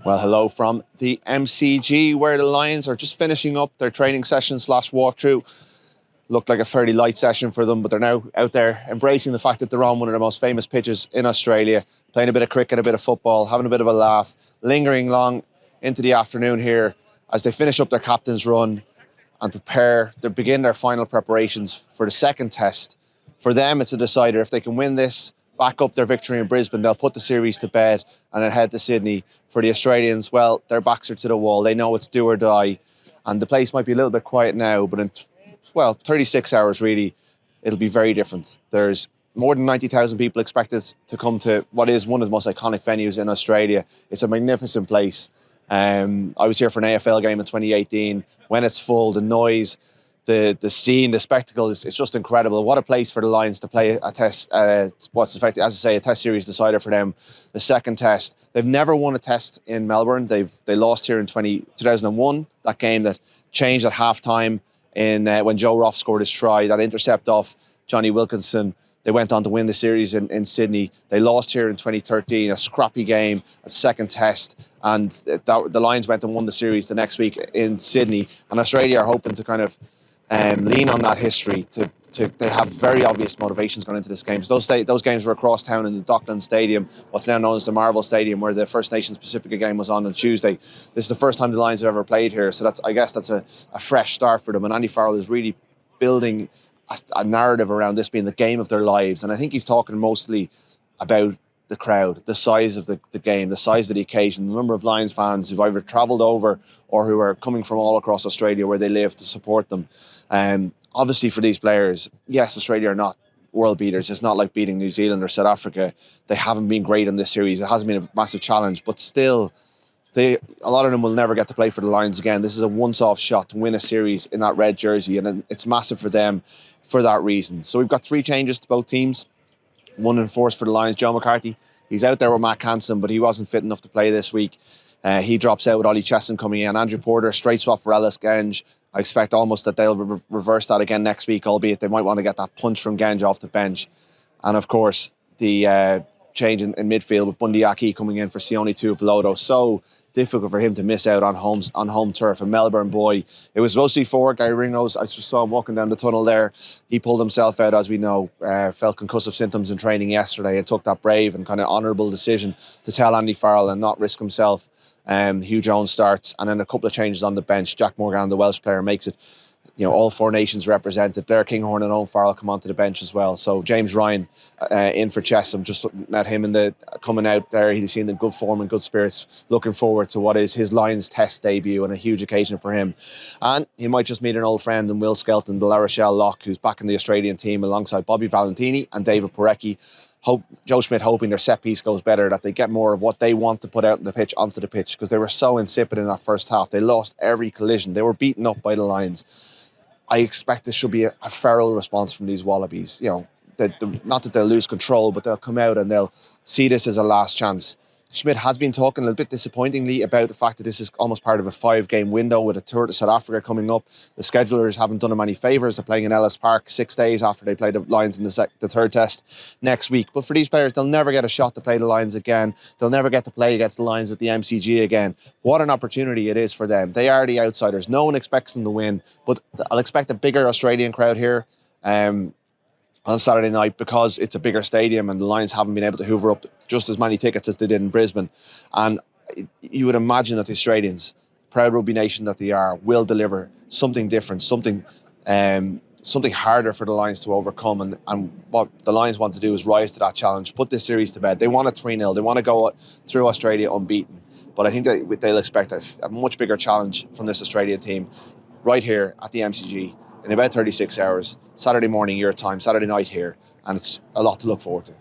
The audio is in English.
Well, hello from the MCG, where the Lions are just finishing up their training session / walkthrough. Looked like a fairly light session for them, but they're now out there embracing the fact that they're on one of the most famous pitches in Australia, playing a bit of cricket, a bit of football, having a bit of a laugh, lingering long into the afternoon here as they finish up their captain's run and begin their final preparations for the second test. For them, it's a decider. If they can win this, back up their victory in Brisbane, they'll put the series to bed and then head to Sydney. For the Australians, well, their backs are to the wall. They know it's do or die. And the place might be a little bit quiet now, but in 36 hours, really, it'll be very different. There's more than 90,000 people expected to come to what is one of the most iconic venues in Australia. It's a magnificent place. I was here for an AFL game in 2018. When it's full, the noise, the scene, the spectacle, it's just incredible. What a place for the Lions to play a test, what's effective, as I say, a test series decider for them, the second test. They've never won a test in Melbourne. They lost here in 2001, that game that changed at halftime when Joe Roff scored his try, that intercept off Johnny Wilkinson. They went on to win the series in Sydney. They lost here in 2013, a scrappy game, a second test, and the Lions went and won the series the next week in Sydney. And Australia are hoping to kind of lean on that history they have very obvious motivations going into this game. So those games were across town in the Dockland Stadium, what's now known as the Marvel Stadium, where the First Nations Pacifica game was on Tuesday. This is the first time the Lions have ever played here, so I guess that's a fresh start for them. And Andy Farrell is really building a narrative around this being the game of their lives. And I think he's talking mostly about the crowd, the size of the game, the size of the occasion, the number of Lions fans who've either travelled over or who are coming from all across Australia where they live to support them. Obviously for these players, yes, Australia are not world beaters. It's not like beating New Zealand or South Africa. They haven't been great in this series. It hasn't been a massive challenge, but still, a lot of them will never get to play for the Lions again. This is a once-off shot to win a series in that red jersey, and it's massive for them for that reason. So we've got 3 changes to both teams. One enforced for the Lions, Joe McCarthy. He's out there with Matt Hansen, but he wasn't fit enough to play this week. He drops out with Ollie Chesson coming in. Andrew Porter, straight swap for Ellis Genge. I expect almost that they'll reverse that again next week, albeit they might want to get that punch from Genge off the bench. And of course, the change in midfield with Bundy Aki coming in for Sione Tuipulotu. So difficult for him to miss out on home turf. A Melbourne boy. It was supposed to be 4. Gary Ringrose, I just saw him walking down the tunnel there. He pulled himself out, as we know, felt concussive symptoms in training yesterday and took that brave and kind of honourable decision to tell Andy Farrell and not risk himself. Hugh Jones starts, and then a couple of changes on the bench. Jack Morgan, the Welsh player, makes it, all 4 nations represented. Blair Kinghorn and Owen Farrell come onto the bench as well. So James Ryan in for Chesham. Just met him coming out there. He's seen the good form and good spirits. Looking forward to what is his Lions Test debut and a huge occasion for him. And he might just meet an old friend in Will Skelton, the La Rochelle lock, who's back in the Australian team alongside Bobby Valentini and David Porecki. Joe Schmidt hoping their set piece goes better, that they get more of what they want to put out on the pitch onto the pitch, because they were so insipid in that first half. They lost every collision. They were beaten up by the Lions. I expect this should be a feral response from these Wallabies. Not that they'll lose control, but they'll come out and they'll see this as a last chance. Schmidt has been talking a little bit disappointingly about the fact that this is almost part of a 5-game window with a tour to South Africa coming up. The schedulers haven't done them any favours. They're playing in Ellis Park 6 days after they play the Lions in the third test next week. But for these players, they'll never get a shot to play the Lions again. They'll never get to play against the Lions at the MCG again. What an opportunity it is for them. They are the outsiders. No one expects them to win, but I'll expect a bigger Australian crowd here on Saturday night, because it's a bigger stadium and the Lions haven't been able to hoover up just as many tickets as they did in Brisbane. And you would imagine that the Australians, proud rugby nation that they are, will deliver something different, something harder for the Lions to overcome. And what the Lions want to do is rise to that challenge, put this series to bed. They want a 3-0. They want to go through Australia unbeaten. But I think that they'll expect a much bigger challenge from this Australian team right here at the MCG in about 36 hours, Saturday morning your time, Saturday night here, and it's a lot to look forward to.